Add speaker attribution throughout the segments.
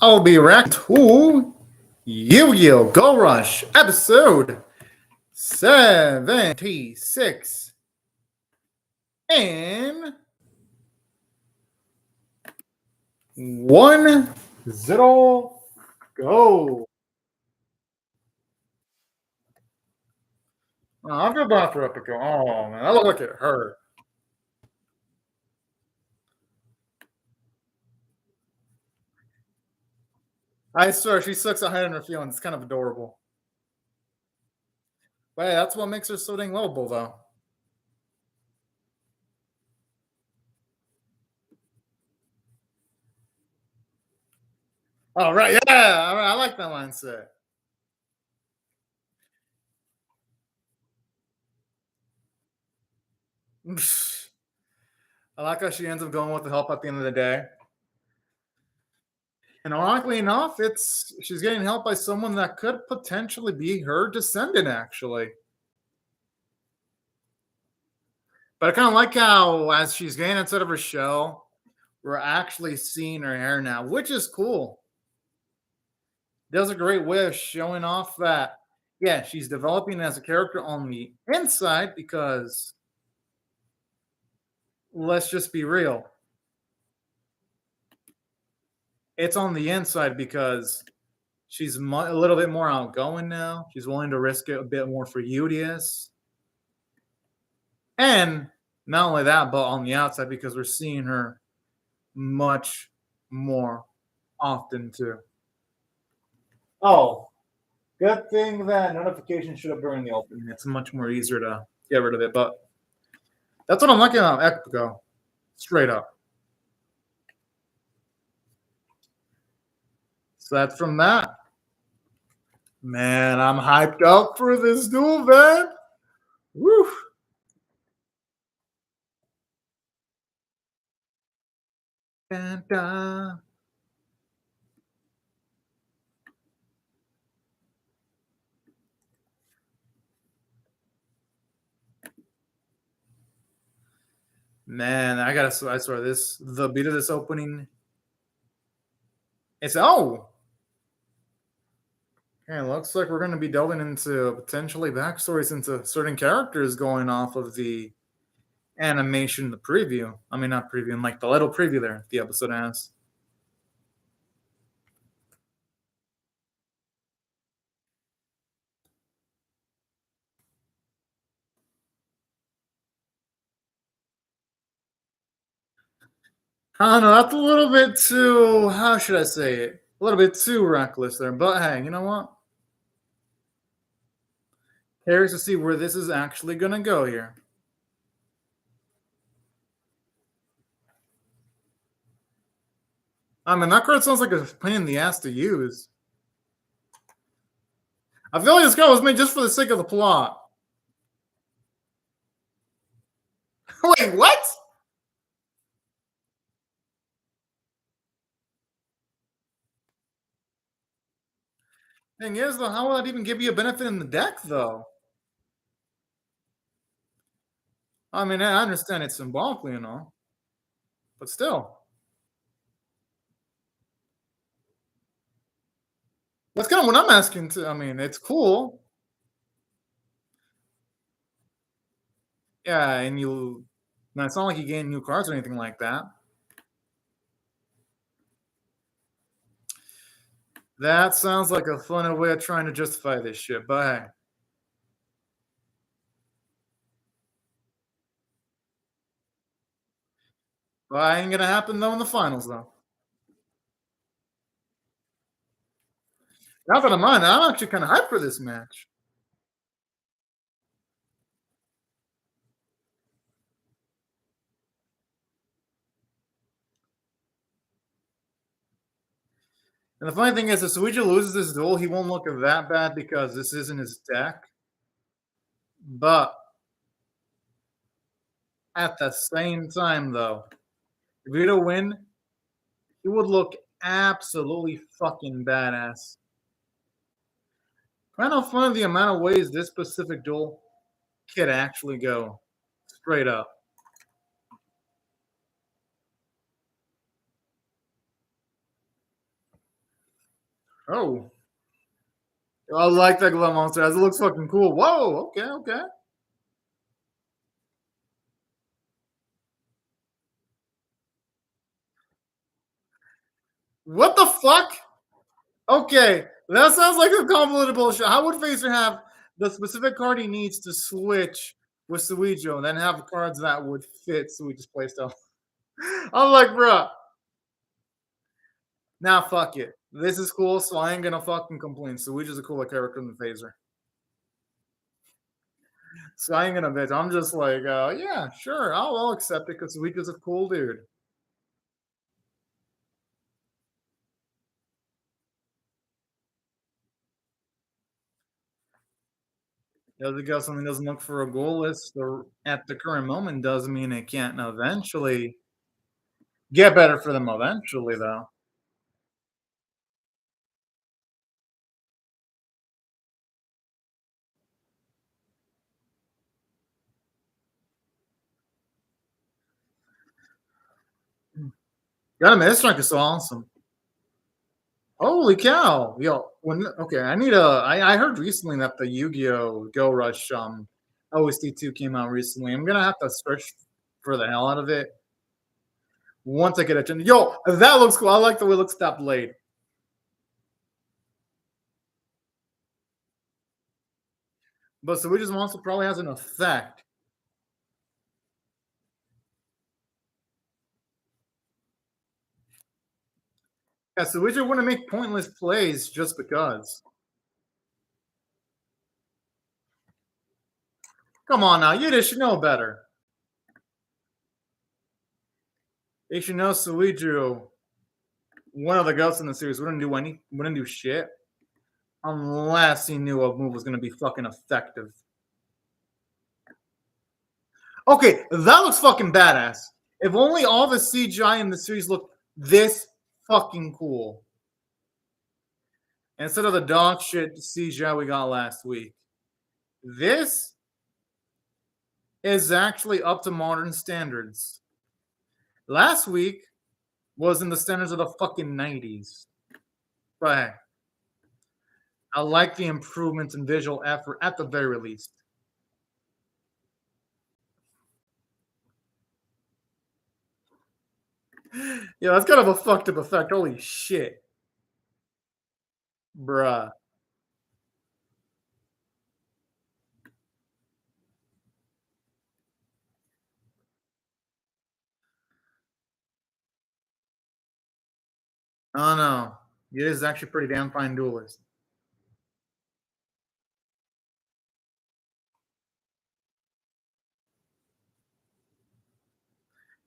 Speaker 1: I'll be reacting to Yu-Gi-Oh! Go Rush episode 76 and 1-0 go. Oh, I feel bad for Epico. Oh man, that looked like it hurt. I swear she sucks at hiding her feelings. It's kind of adorable. But hey, that's what makes her so dang lovable, though. All right, yeah, all right, I like that mindset. I like how she ends up going with the help at the end of the day. And ironically enough, she's getting help by someone that could potentially be her descendant, actually. But I kind of like how, as she's getting outside of her shell, we're actually seeing her hair now, which is cool. Does a great way of showing off that, yeah, she's developing as a character on the inside because, let's just be real, it's on the inside because she's a little bit more outgoing now. She's willing to risk it a bit more for Udius. And not only that, but on the outside because we're seeing her much more often too. Oh, good thing that notification should have during the opening. It's much more easier to get rid of it, but that's what I'm liking about Epico. Straight up. So that's from that. Man, I'm hyped up for this duel, man. Woo. Dun, dun. Man, I swear the beat of this opening. It's okay, it looks like we're going to be delving into potentially backstories into certain characters going off of the animation, the preview. I mean, not preview, like the little preview there the episode has. I don't know. That's a little bit too, how should I say it? A little bit too reckless there. But hey, you know what? Curious to see where this is actually going to go here. I mean, that card sounds like a pain in the ass to use. I feel like this card was made just for the sake of the plot. Wait, what? Thing is, though, how will that even give you a benefit in the deck, though? I mean, I understand it symbolically and all, but still. That's kind of what I'm asking too. I mean, it's cool. Yeah, and now it's not like you gain new cards or anything like that. That sounds like a fun way of trying to justify this shit, but hey. Well, ain't gonna happen though in the finals though. Not that I'm mind, I'm actually kind of hyped for this match. And the funny thing is, if Suichi loses this duel, he won't look that bad because this isn't his deck. But at the same time, though, if he were to win, he would look absolutely fucking badass. Kind of fun the amount of ways this specific duel could actually go. Straight up. Oh, I like that glow monster. It looks fucking cool. Whoa. Okay. Okay. What the fuck? Okay, that sounds like a convoluted bullshit. How would Phaser have the specific card he needs to switch with Suijo and then have cards that would fit Suijo's playstyle? I'm like, bruh, nah, fuck it. This is cool, so I ain't gonna fucking complain. Suijo's a cooler character than Phaser. So I ain't gonna bitch. I'm just like, yeah, sure, I'll accept it because Suijo's a cool dude. Just because something doesn't look for a goal list or at the current moment doesn't mean it can't eventually get better for them eventually, though. Gotta admit, this strike is so awesome. Holy cow! Yo, when okay, I heard recently that the Yu-Gi-Oh! Go Rush OST2 came out recently. I'm gonna have to search for the hell out of it once I get a chance. Yo, that looks cool. I like the way it looks at that blade. But Suiji's monster probably has an effect. Yeah, Suiji wouldn't make pointless plays just because. Come on now, you just should know better. You should know Suiju, one of the ghosts in the series, wouldn't do shit unless he knew a move was gonna be fucking effective. Okay, that looks fucking badass. If only all the CGI in the series looked this fucking cool. Instead of the dog shit CGI we got last week. This is actually up to modern standards. Last week was in the standards of the fucking 90s. But hey, I like the improvements in visual effort at the very least. Yeah, that's kind of a fucked up effect. Holy shit. Bruh. Oh no. It is actually pretty damn fine duelist.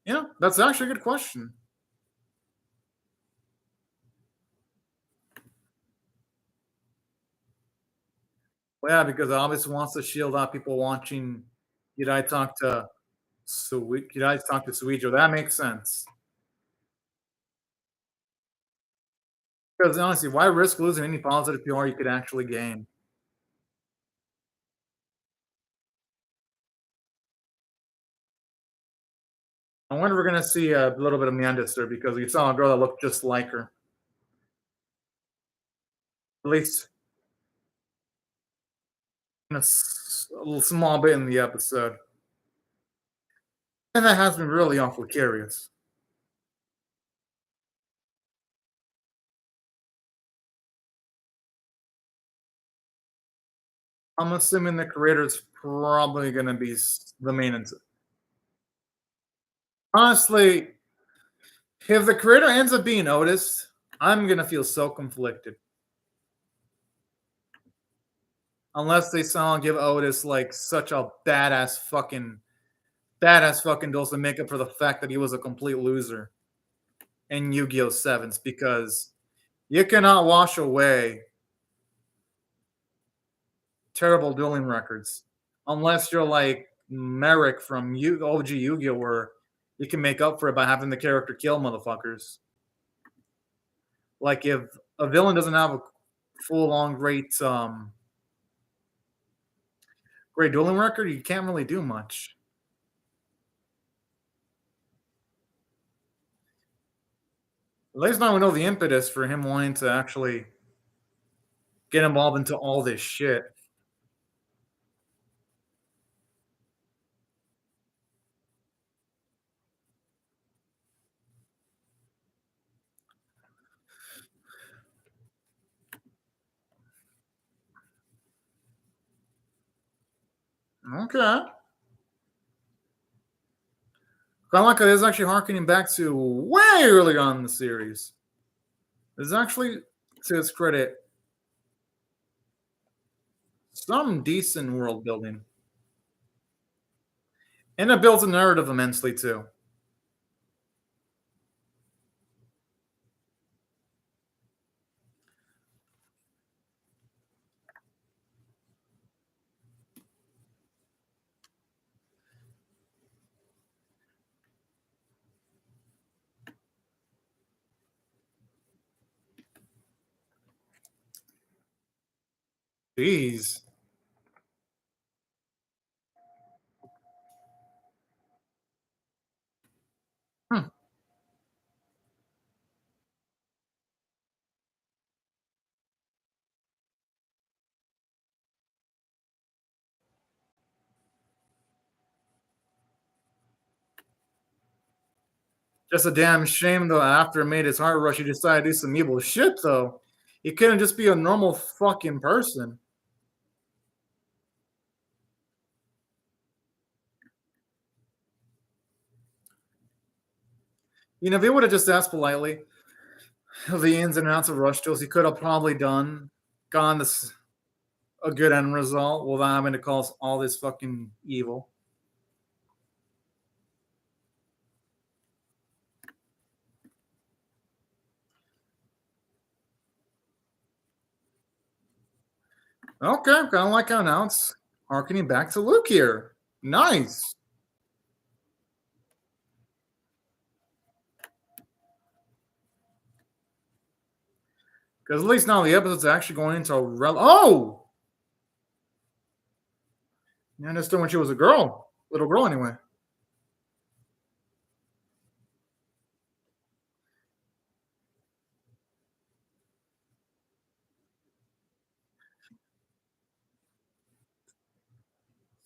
Speaker 1: Yeah, that's actually a good question. Well, yeah, because it obviously wants to shield out people watching Yudai talk to Yudai talk to Suijo. That makes sense. Because honestly, why risk losing any positive PR you could actually gain? I wonder if we're gonna see a little bit of Miandis there because we saw a girl that looked just like her. At least in a little small bit in the episode. And that has been really awfully curious. I'm assuming the creator's probably gonna be the main. Honestly, if the creator ends up being Otis, I'm gonna feel so conflicted. Unless they somehow give Otis like such a badass fucking dose of makeup for the fact that he was a complete loser in Yu-Gi-Oh! Sevens, because you cannot wash away terrible dueling records unless you're like Merrick from OG Yu-Gi-Oh! Where you can make up for it by having the character kill motherfuckers. Like if a villain doesn't have a full on great dueling record, you can't really do much. At least now we know the impetus for him wanting to actually get involved into all this shit. Okay. I like how this is actually harkening back to way early on in the series. There's actually, to its credit, some decent world building. And it builds a narrative immensely too. Jeez. Hmm. Just a damn shame though. After it made his heart rush, he decided to do some evil shit though. He couldn't just be a normal fucking person. You know, if he would have just asked politely the ins and outs of Rush Tools, he could have probably gone this a good end result without having to cause all this fucking evil. Okay, kind of like how now it's harkening back to Luke here. Nice. Because at least now the episode's actually going into a oh! You understood when she was a girl. Little girl anyway.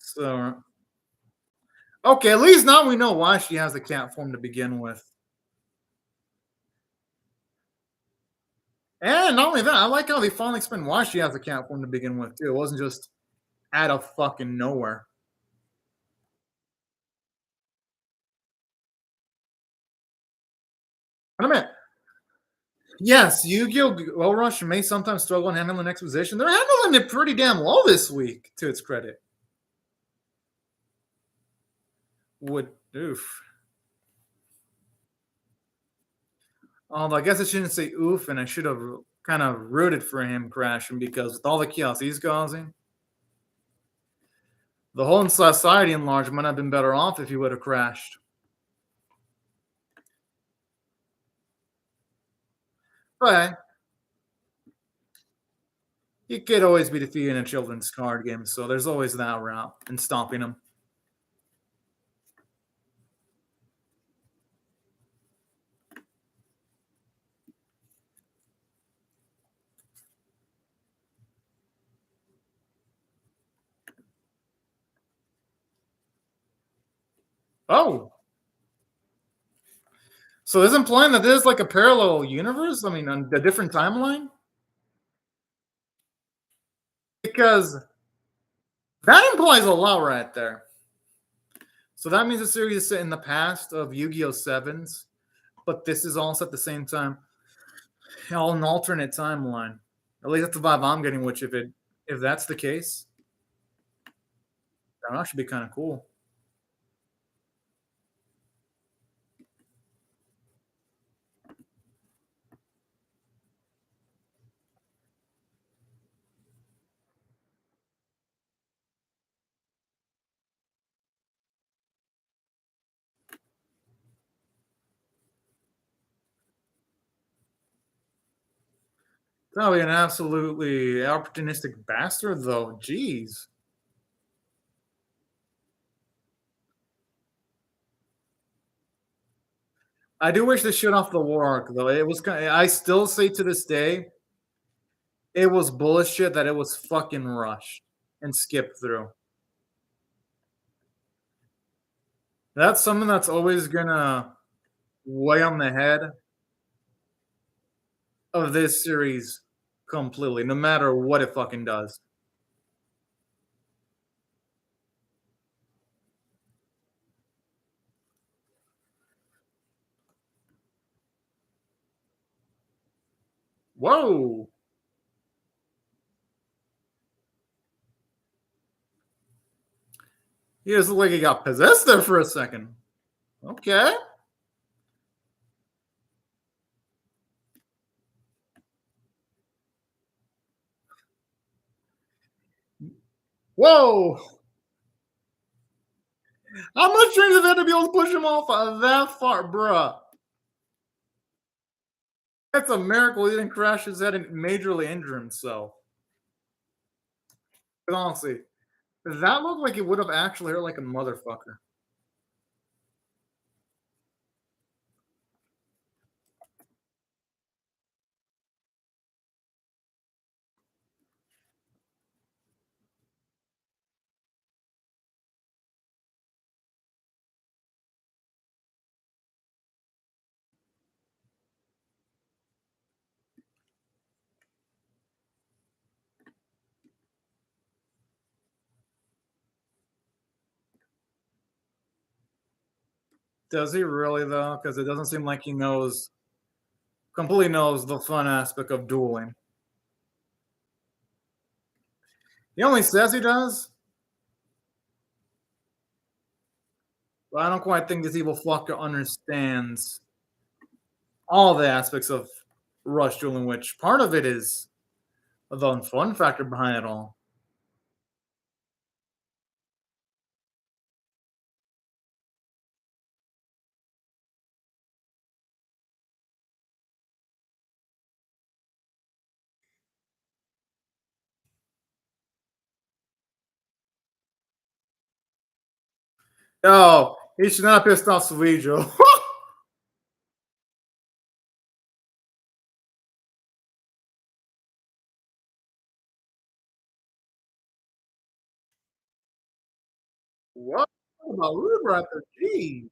Speaker 1: So okay, at least now we know why she has the cat form to begin with. And not only that, I like how they finally explained why she has the cat form to begin with, too. It wasn't just out of fucking nowhere. And I mean, yes, Yu-Gi-Oh! Well Rush may sometimes struggle in handling exposition. They're handling it pretty damn well this week, to its credit. Would oof. I guess I shouldn't say oof, and I should have kind of rooted for him crashing because with all the chaos he's causing, the whole society in large might have been better off if he would have crashed. But he could always be defeated in a children's card game, so there's always that route in stopping him. Oh, so is implying that there's like a parallel universe? I mean, a different timeline? Because that implies a lot right there. So that means the series is set in the past of Yu-Gi-Oh! Sevens, but this is also at the same time all an alternate timeline. At least that's the vibe I'm getting. Which, if that's the case, that would actually be kind of cool. Probably an absolutely opportunistic bastard, though. Jeez. I do wish they shut off the war arc, though. It was kind. I still say to this day, It was bullshit that it was fucking rushed and skipped through. That's something that's always gonna weigh on the head of this series completely, no matter what it fucking does. Whoa! He just looked like he got possessed there for a second. Okay. Whoa! How much strength have had to be able to push him off that far, bruh? That's a miracle he didn't crash his head and majorly injure himself. But honestly, that looked like it would have actually hurt like a motherfucker. Does he really though? Because it doesn't seem like he knows completely knows the fun aspect of dueling. He only says he does, but I don't quite think this evil fucker understands all the aspects of rush dueling, which part of it is the fun factor behind it all. Oh, he should not have pissed off Suijo. What about Uber at the G?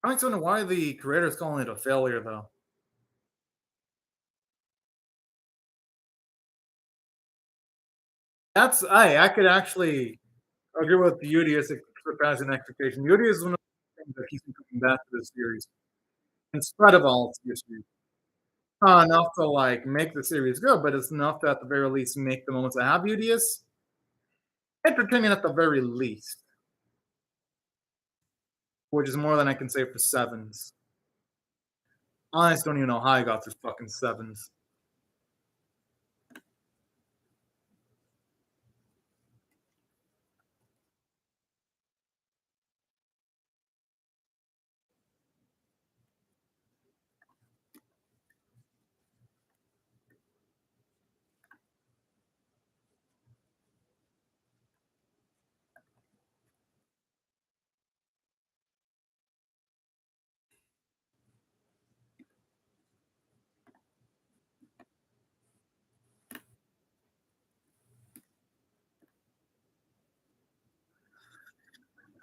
Speaker 1: I don't know why the creator's calling it a failure though. That's I could actually agree with Beauty as surpassing expectation. Beauty is one of the things that keeps me coming back to this series, in spite of all its issues. Not enough to like make the series good, but it's enough to at the very least make the moments that have Beauteous entertaining at the very least, which is more than I can say for sevens. I just don't even know how I got through fucking sevens.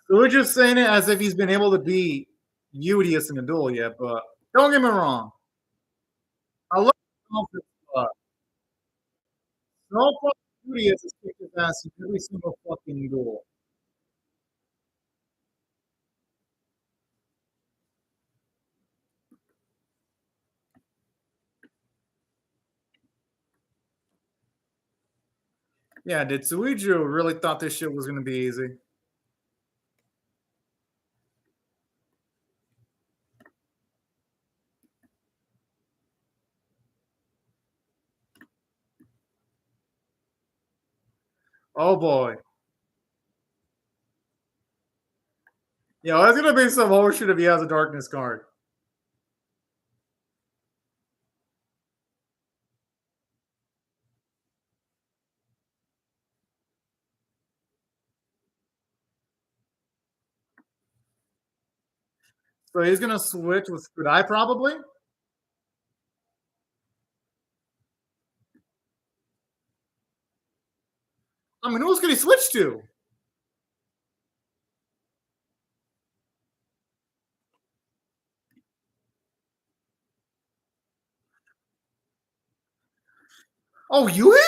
Speaker 1: So we're just saying it as if he's been able to be Beauteous in a duel yet, but don't get me wrong. I love confidence, but no fucking Beauteous is kicked his ass in every single fucking duel. Yeah, did Suijo really thought this shit was gonna be easy? Oh boy. Yeah, that's gonna be some horseshit if he has a darkness card. So he's gonna switch with Kudai probably. I mean, who else could he switch to? Oh, Yui?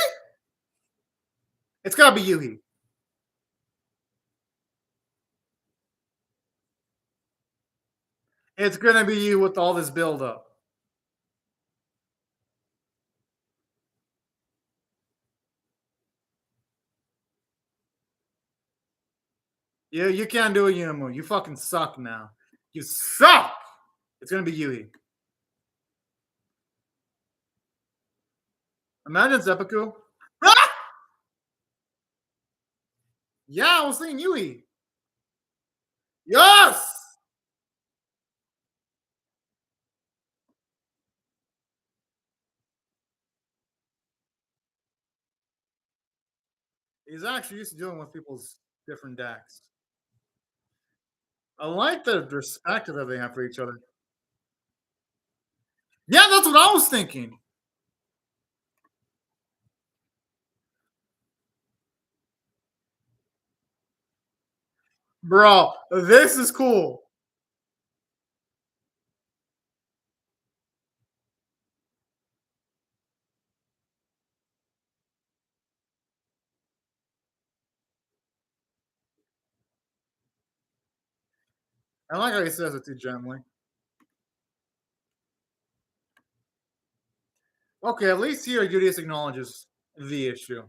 Speaker 1: It's gotta be Yui. It's gonna be you with all this build up. You can't do a Unimu. You fucking suck now. You suck. It's gonna be Yui. Imagine Seppuku. Ah! Yeah, I was thinking Yui. Yes. He's actually used to dealing with people's different decks. I like the respect that they have for each other. Yeah, that's what I was thinking. Bro, this is cool. I like how he says it too gently. Okay, at least here Udius acknowledges the issue.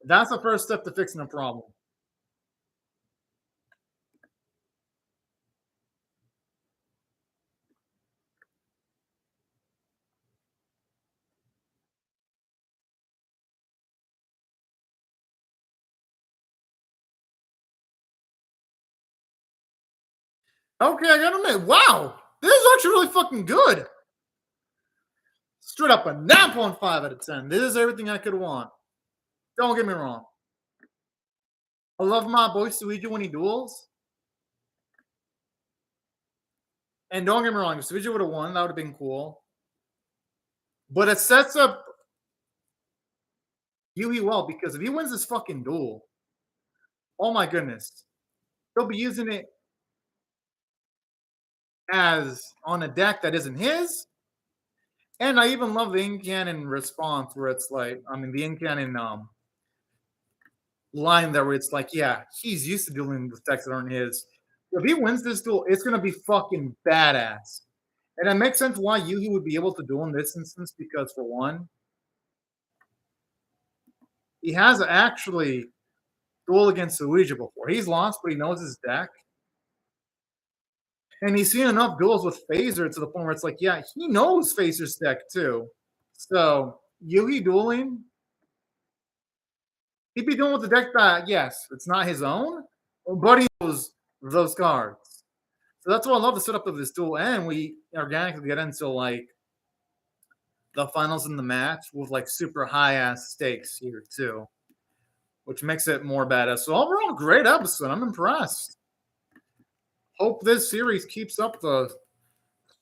Speaker 1: That's the first step to fixing a problem. Okay, I gotta admit, wow, this is actually really fucking good. Straight up a 9.5 out of 10. This is everything I could want. Don't get me wrong. I love my boy Suiji when he duels. And don't get me wrong, if Suiji would have won, that would have been cool. But it sets up Yui well because if he wins this fucking duel, oh my goodness, he'll be using it as on a deck that isn't his. And I even love the in-canon response where it's like, I mean, the in-canon line there where it's like, yeah, he's used to dealing with decks that aren't his. If he wins this duel, it's gonna be fucking badass. And it makes sense why Yuhi would be able to duel in this instance because for one, he has actually duel against Luigi before. He's lost, but he knows his deck. And he's seen enough duels with Phaser to the point where it's like, yeah, he knows Phaser's deck too. So Yuhi dueling, he'd be doing with the deck that, yes, it's not his own, but he knows those cards. So that's why I love the setup of this duel. And we organically get into like the finals in the match with like super high ass stakes here too, which makes it more badass. So overall, great episode. I'm impressed. Hope this series keeps up the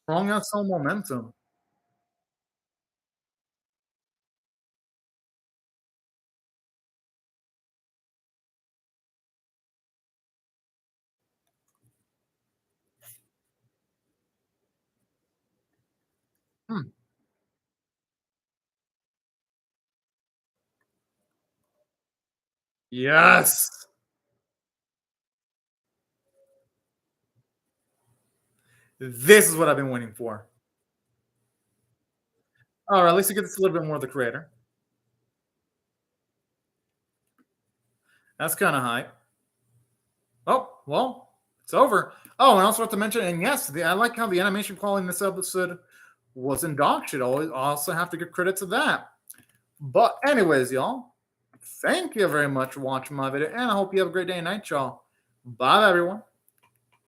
Speaker 1: strong SL momentum. Hmm. Yes. This is what I've been waiting for. All right, at least we get to see a little bit more of the creator. That's kind of hype. Oh, well, it's over. Oh, and also have to mention, and yes, I like how the animation quality in this episode wasn't dog shit. I also have to give credit to that. But anyways, y'all, thank you very much for watching my video, and I hope you have a great day and night, y'all. Bye, everyone.